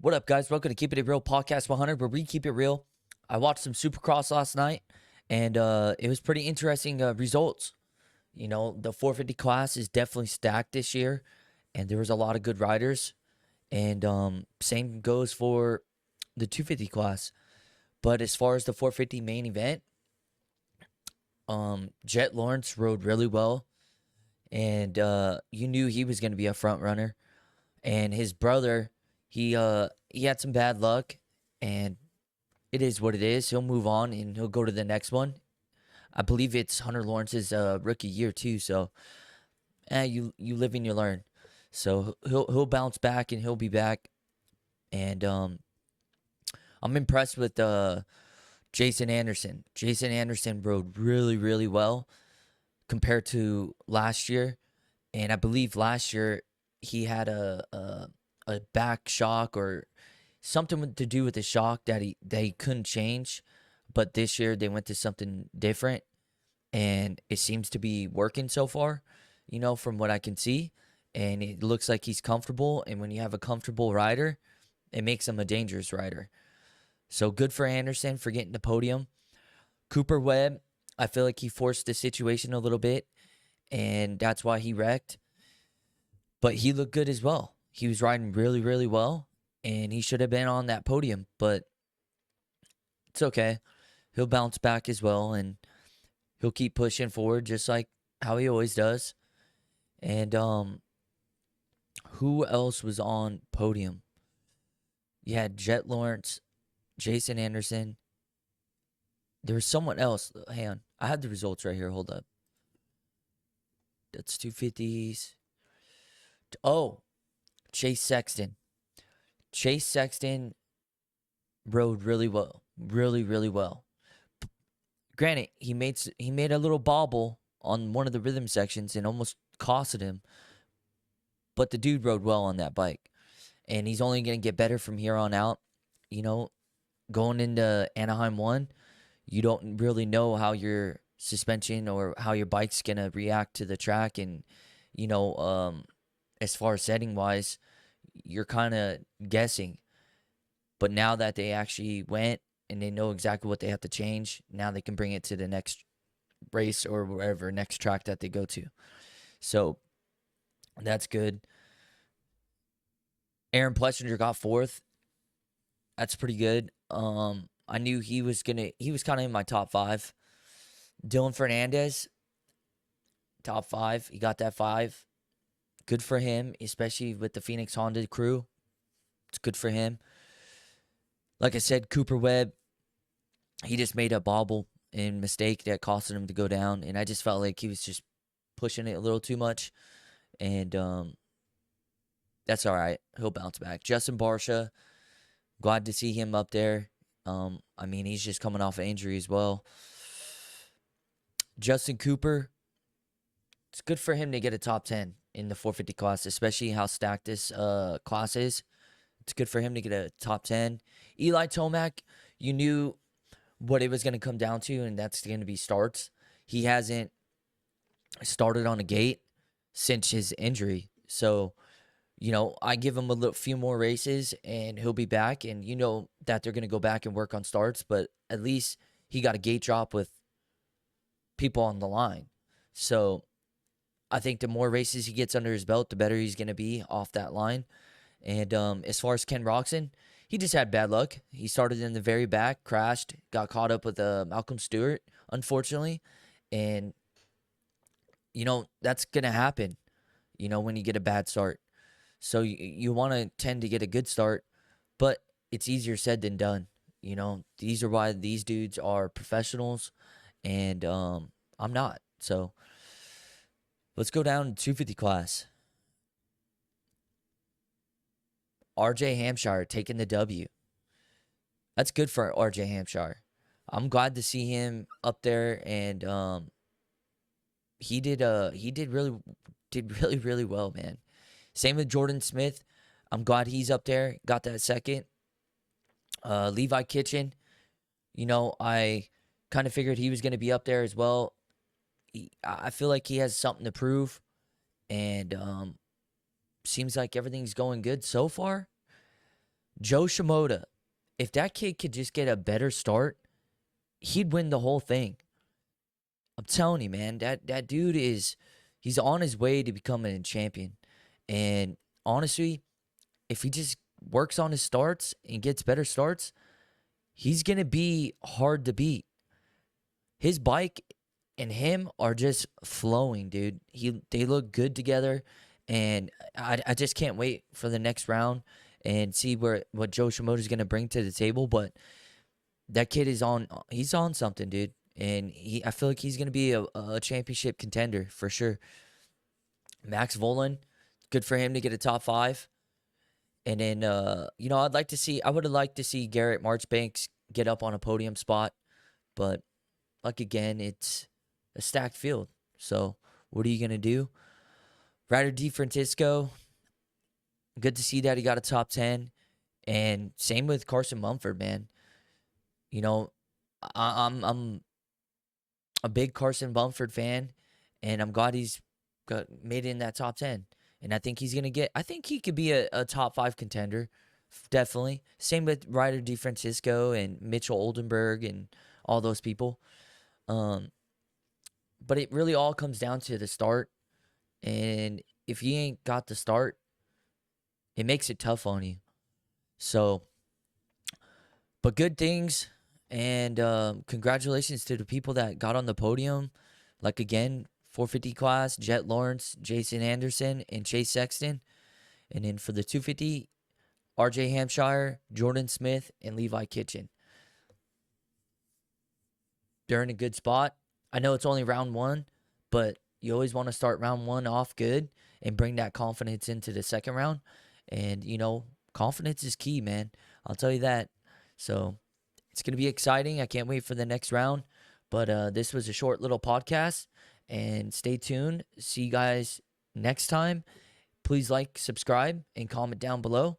What up, guys? Welcome to Keep It Real Podcast 100, where we keep it real. I watched some Supercross last night, and it was pretty interesting results. You know, the 450 class is definitely stacked this year, and there was a lot of good riders. And same goes for the 250 class. But as far as the 450 main event, Jet Lawrence rode really well, and you knew he was going to be a front runner. And his brother, he had some bad luck, and it is what it is. He'll move on and he'll go to the next one. I believe it's Hunter Lawrence's rookie year too. So, you live and you learn. So he'll bounce back and he'll be back. And I'm impressed with Jason Anderson. Jason Anderson rode really well compared to last year, and I believe last year he had a back shock or something to do with the shock that he couldn't change. But this year they went to something different, and it seems to be working so far, you know, from what I can see. And it looks like he's comfortable, and when you have a comfortable rider, it makes him a dangerous rider. So good for Anderson for getting the podium. Cooper Webb, I feel like he forced the situation a little bit, and that's why he wrecked. But he looked good as well. He was riding really well, and he should have been on that podium, but it's okay. He'll bounce back as well, and he'll keep pushing forward just like how he always does. And who else was on podium? You had Jet Lawrence, Jason Anderson. There was someone else. Hang on. I had the results right here. Hold up. That's 250s. Oh, Chase Sexton. Chase Sexton rode really well. Really well. Granted, he made a little bobble on one of the rhythm sections and almost costed him. But the dude rode well on that bike. And he's only going to get better from here on out. You know, going into Anaheim 1, you don't really know how your suspension or how your bike's going to react to the track. And, you know, as far as setting wise, you're kind of guessing. But now that they actually went and they know exactly what they have to change, now they can bring it to the next race or wherever, next track that they go to. So that's good. Aaron Plessinger got fourth. That's pretty good. I knew he was kind of in my top 5. Dylan Fernandez, top 5. He got that 5. Good for him, especially with the Phoenix Honda crew. It's good for him. Like I said, Cooper Webb, he just made a bobble and mistake that costed him to go down, and I just felt like he was just pushing it a little too much, and that's all right. He'll bounce back. Justin Barsha, glad to see him up there. I mean, he's just coming off an injury as well. Justin Cooper, it's good for him to get a top 10 in the 450 class, especially how stacked this class is. It's good for him to get a top 10. Eli Tomac, you knew what it was going to come down to, and that's going to be starts. He hasn't started on a gate since his injury. So, you know, I give him a few more races, and he'll be back. And you know that they're going to go back and work on starts, but at least he got a gate drop with people on the line. So I think the more races he gets under his belt, the better he's going to be off that line. And as far as Ken Roczen, he just had bad luck. He started in the very back, crashed, got caught up with Malcolm Stewart, unfortunately. And, you know, that's going to happen, you know, when you get a bad start. So you want to tend to get a good start, but it's easier said than done. You know, these are why these dudes are professionals, and I'm not. So let's go down to 250 class. RJ Hampshire taking the W. That's good for RJ Hampshire. I'm glad to see him up there, and he did really well, man. Same with Jordan Smith. I'm glad he's up there. Got that second. Levi Kitchen, you know, I kind of figured he was going to be up there as well. I feel like he has something to prove, and seems like everything's going good so far. Joe Shimoda, if that kid could just get a better start, he'd win the whole thing. I'm telling you, man, that dude he's on his way to becoming a champion. And honestly, if he just works on his starts and gets better starts, he's gonna be hard to beat. His bike and him are just flowing, dude. They look good together, and I just can't wait for the next round and see what Joe Shimoda is gonna bring to the table. But that kid he's on something, dude. And I feel like he's gonna be a championship contender for sure. Max Volan, good for him to get a top 5. And then I would have liked to see Garrett Marchbanks get up on a podium spot, but like again, it's a stacked field. So what are you gonna do? Ryder DeFrancisco, good to see that he got a top 10. And same with Carson Mumford, man. You know, I'm a big Carson Mumford fan, and I'm glad he's made it in that top 10. And I think I think he could be a top 5 contender, definitely. Same with Ryder DeFrancisco and Mitchell Oldenburg and all those people. But it really all comes down to the start. And if you ain't got the start, it makes it tough on you. So, but good things. And congratulations to the people that got on the podium. Like, again, 450 class, Jet Lawrence, Jason Anderson, and Chase Sexton. And then for the 250, RJ Hampshire, Jordan Smith, and Levi Kitchen. They're in a good spot. I know it's only round 1, but you always want to start round 1 off good and bring that confidence into the second round. And, confidence is key, man. I'll tell you that. So it's going to be exciting. I can't wait for the next round. But this was a short little podcast. And stay tuned. See you guys next time. Please like, subscribe, and comment down below.